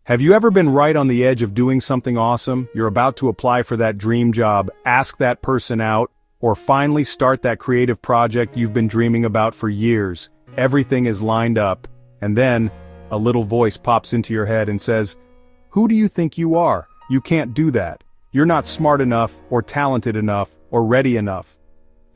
Have you ever been right on the edge of doing something awesome? You're about to apply for that dream job, ask that person out, or finally start that creative project you've been dreaming about for years. Everything is lined up, and then a little voice pops into your head and says, "Who do you think you are? You can't do that. You're not smart enough, or talented enough, or ready enough."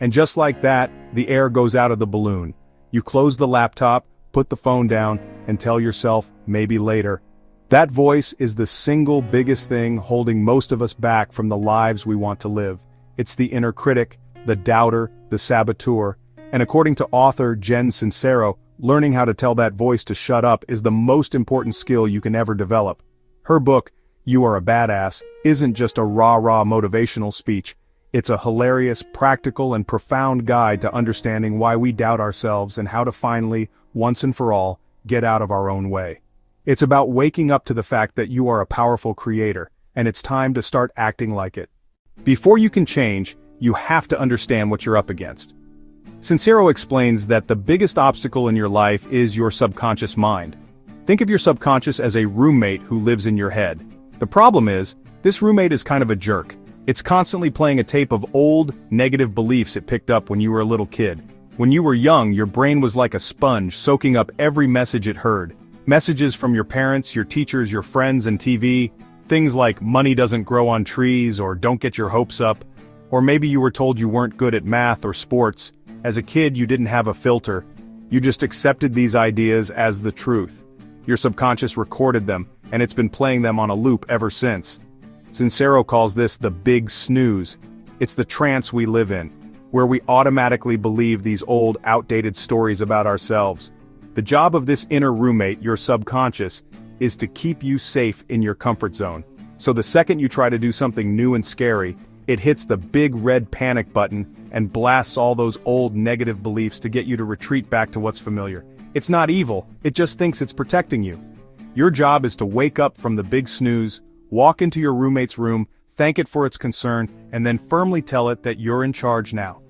And just like that, the air goes out of the balloon. You close the laptop, put the phone down, and tell yourself, maybe later. That voice is the single biggest thing holding most of us back from the lives we want to live. It's the inner critic, the doubter, the saboteur, and according to author Jen Sincero, learning how to tell that voice to shut up is the most important skill you can ever develop. Her book, You Are a Badass, isn't just a rah-rah motivational speech. It's a hilarious, practical, and profound guide to understanding why we doubt ourselves and how to finally, once and for all, get out of our own way. It's about waking up to the fact that you are a powerful creator, and it's time to start acting like it. Before you can change, you have to understand what you're up against. Sincero explains that the biggest obstacle in your life is your subconscious mind. Think of your subconscious as a roommate who lives in your head. The problem is, this roommate is kind of a jerk. It's constantly playing a tape of old, negative beliefs it picked up when you were a little kid. When you were young, your brain was like a sponge soaking up every message it heard. Messages from your parents, your teachers, your friends, and TV. Things like money doesn't grow on trees, or don't get your hopes up. Or maybe you were told you weren't good at math or sports. As a kid, you didn't have a filter. You just accepted these ideas as the truth. Your subconscious recorded them, and it's been playing them on a loop ever since. Sincero calls this the big snooze. It's the trance we live in, where we automatically believe these old, outdated stories about ourselves. The job of this inner roommate, your subconscious, is to keep you safe in your comfort zone. So the second you try to do something new and scary, it hits the big red panic button and blasts all those old negative beliefs to get you to retreat back to what's familiar. It's not evil, it just thinks it's protecting you. Your job is to wake up from the big snooze, walk into your roommate's room, thank it for its concern, and then firmly tell it that you're in charge now.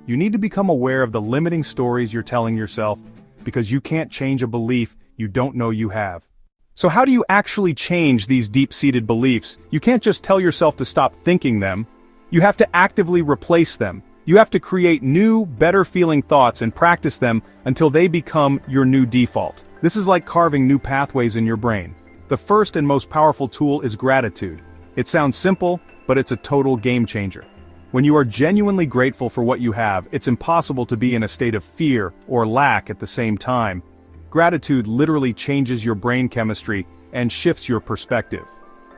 You need to become aware of the limiting stories you're telling yourself, because you can't change a belief you don't know you have. So how do you actually change these deep-seated beliefs? You can't just tell yourself to stop thinking them. You have to actively replace them. You have to create new, better-feeling thoughts and practice them until they become your new default. This is like carving new pathways in your brain. The first and most powerful tool is gratitude. It sounds simple, but it's a total game changer. When you are genuinely grateful for what you have, it's impossible to be in a state of fear or lack at the same time. Gratitude literally changes your brain chemistry and shifts your perspective.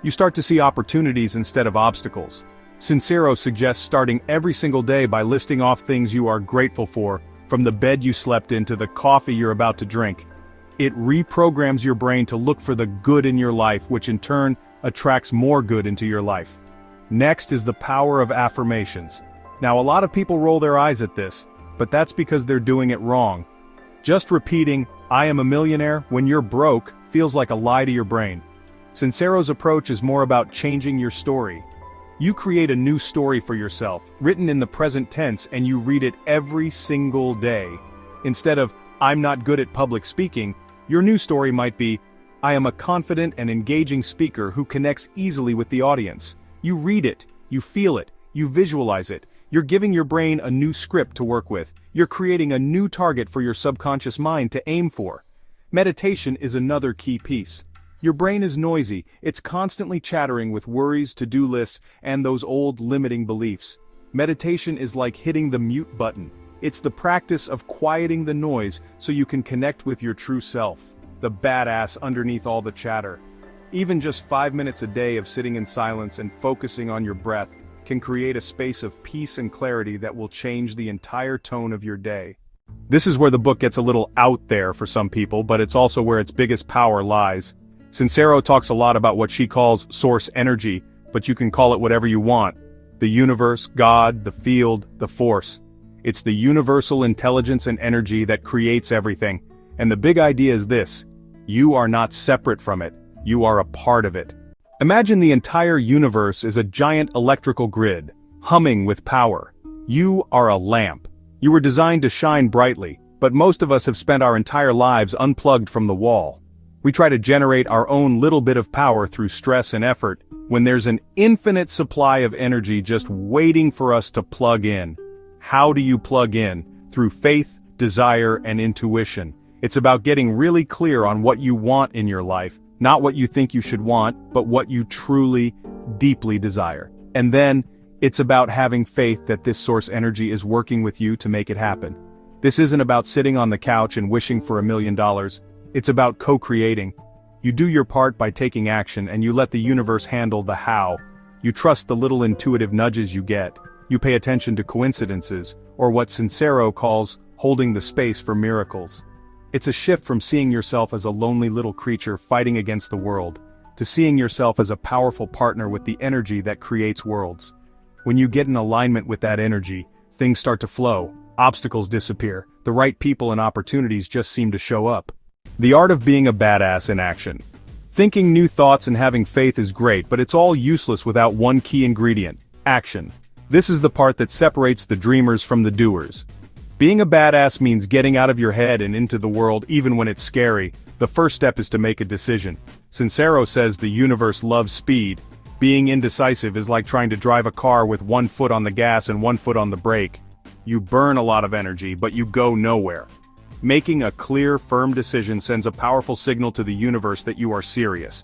You start to see opportunities instead of obstacles. Sincero suggests starting every single day by listing off things you are grateful for, from the bed you slept in to the coffee you're about to drink. It reprograms your brain to look for the good in your life, which in turn attracts more good into your life. Next is the power of affirmations. Now, a lot of people roll their eyes at this, but that's because they're doing it wrong. Just repeating, "I am a millionaire," when you're broke, feels like a lie to your brain. Sincero's approach is more about changing your story. You create a new story for yourself, written in the present tense, and you read it every single day. Instead of, "I'm not good at public speaking," your new story might be, "I am a confident and engaging speaker who connects easily with the audience." You read it, you feel it, you visualize it. You're giving your brain a new script to work with. You're creating a new target for your subconscious mind to aim for. Meditation is another key piece. Your brain is noisy, it's constantly chattering with worries, to-do lists, and those old limiting beliefs. Meditation is like hitting the mute button. It's the practice of quieting the noise so you can connect with your true self, the badass underneath all the chatter. Even just 5 minutes a day of sitting in silence and focusing on your breath can create a space of peace and clarity that will change the entire tone of your day. This is where the book gets a little out there for some people, but it's also where its biggest power lies. Sincero talks a lot about what she calls source energy, but you can call it whatever you want. The universe, God, the field, the force. It's the universal intelligence and energy that creates everything. And the big idea is this: you are not separate from it. You are a part of it. Imagine the entire universe is a giant electrical grid, humming with power. You are a lamp. You were designed to shine brightly, but most of us have spent our entire lives unplugged from the wall. We try to generate our own little bit of power through stress and effort, when there's an infinite supply of energy just waiting for us to plug in. How do you plug in? Through faith, desire, and intuition. It's about getting really clear on what you want in your life, not what you think you should want, but what you truly, deeply desire. And then, it's about having faith that this source energy is working with you to make it happen. This isn't about sitting on the couch and wishing for $1 million. It's about co-creating. You do your part by taking action and you let the universe handle the how. You trust the little intuitive nudges you get. You pay attention to coincidences, or what Sincero calls holding the space for miracles. It's a shift from seeing yourself as a lonely little creature fighting against the world, to seeing yourself as a powerful partner with the energy that creates worlds. When you get in alignment with that energy, things start to flow, obstacles disappear, the right people and opportunities just seem to show up. The art of being a badass in action. Thinking new thoughts and having faith is great, but it's all useless without one key ingredient: action. This is the part that separates the dreamers from the doers. Being a badass means getting out of your head and into the world even when it's scary. The first step is to make a decision. Sincero says the universe loves speed. Being indecisive is like trying to drive a car with one foot on the gas and one foot on the brake. You burn a lot of energy, but you go nowhere. Making a clear, firm decision sends a powerful signal to the universe that you are serious.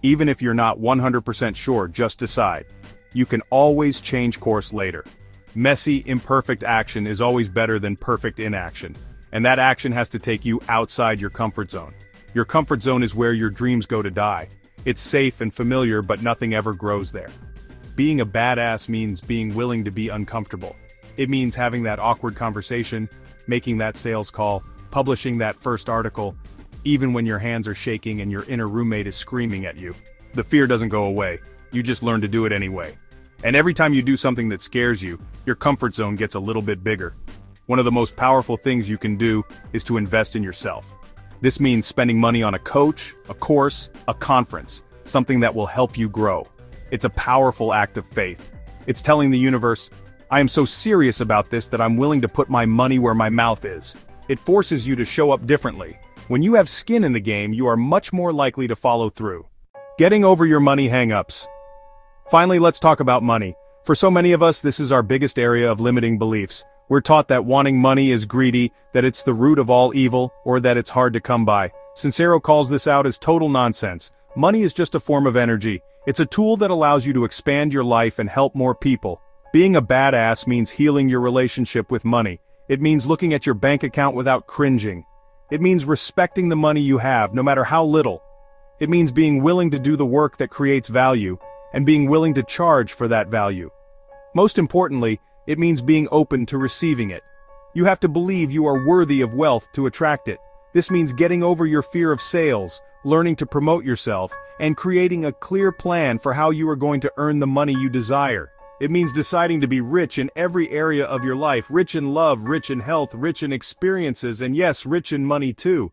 Even if you're not 100% sure, just decide. You can always change course later. Messy, imperfect action is always better than perfect inaction. And that action has to take you outside your comfort zone. Your comfort zone is where your dreams go to die. It's safe and familiar, but nothing ever grows there. Being a badass means being willing to be uncomfortable. It means having that awkward conversation, making that sales call, publishing that first article, even when your hands are shaking and your inner roommate is screaming at you. The fear doesn't go away, you just learn to do it anyway. And every time you do something that scares you, your comfort zone gets a little bit bigger. One of the most powerful things you can do is to invest in yourself. This means spending money on a coach, a course, a conference, something that will help you grow. It's a powerful act of faith. It's telling the universe, I am so serious about this that I'm willing to put my money where my mouth is. It forces you to show up differently. When you have skin in the game, you are much more likely to follow through. Getting over your money hang-ups. Finally, let's talk about money. For so many of us, this is our biggest area of limiting beliefs. We're taught that wanting money is greedy, that it's the root of all evil, or that it's hard to come by. Sincero calls this out as total nonsense. Money is just a form of energy. It's a tool that allows you to expand your life and help more people. Being a badass means healing your relationship with money. It means looking at your bank account without cringing. It means respecting the money you have, no matter how little. It means being willing to do the work that creates value, and being willing to charge for that value. Most importantly, it means being open to receiving it. You have to believe you are worthy of wealth to attract it. This means getting over your fear of sales, learning to promote yourself, and creating a clear plan for how you are going to earn the money you desire. It means deciding to be rich in every area of your life, rich in love, rich in health, rich in experiences, and yes, rich in money too.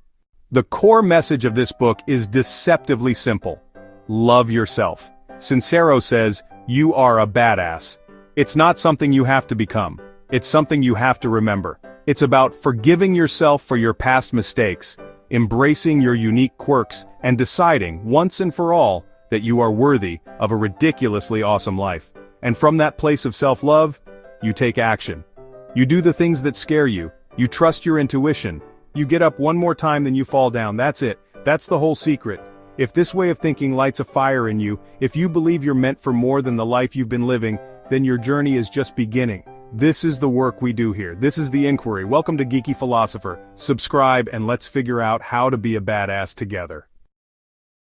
The core message of this book is deceptively simple. Love yourself. Sincero says, you are a badass. It's not something you have to become. It's something you have to remember. It's about forgiving yourself for your past mistakes, embracing your unique quirks, and deciding, once and for all, that you are worthy of a ridiculously awesome life. And from that place of self-love, you take action. You do the things that scare you. You trust your intuition. You get up one more time than you fall down. That's it. That's the whole secret. If this way of thinking lights a fire in you, if you believe you're meant for more than the life you've been living, then your journey is just beginning. This is the work we do here. This is the inquiry. Welcome to Geeky Philosopher. Subscribe and let's figure out how to be a badass together.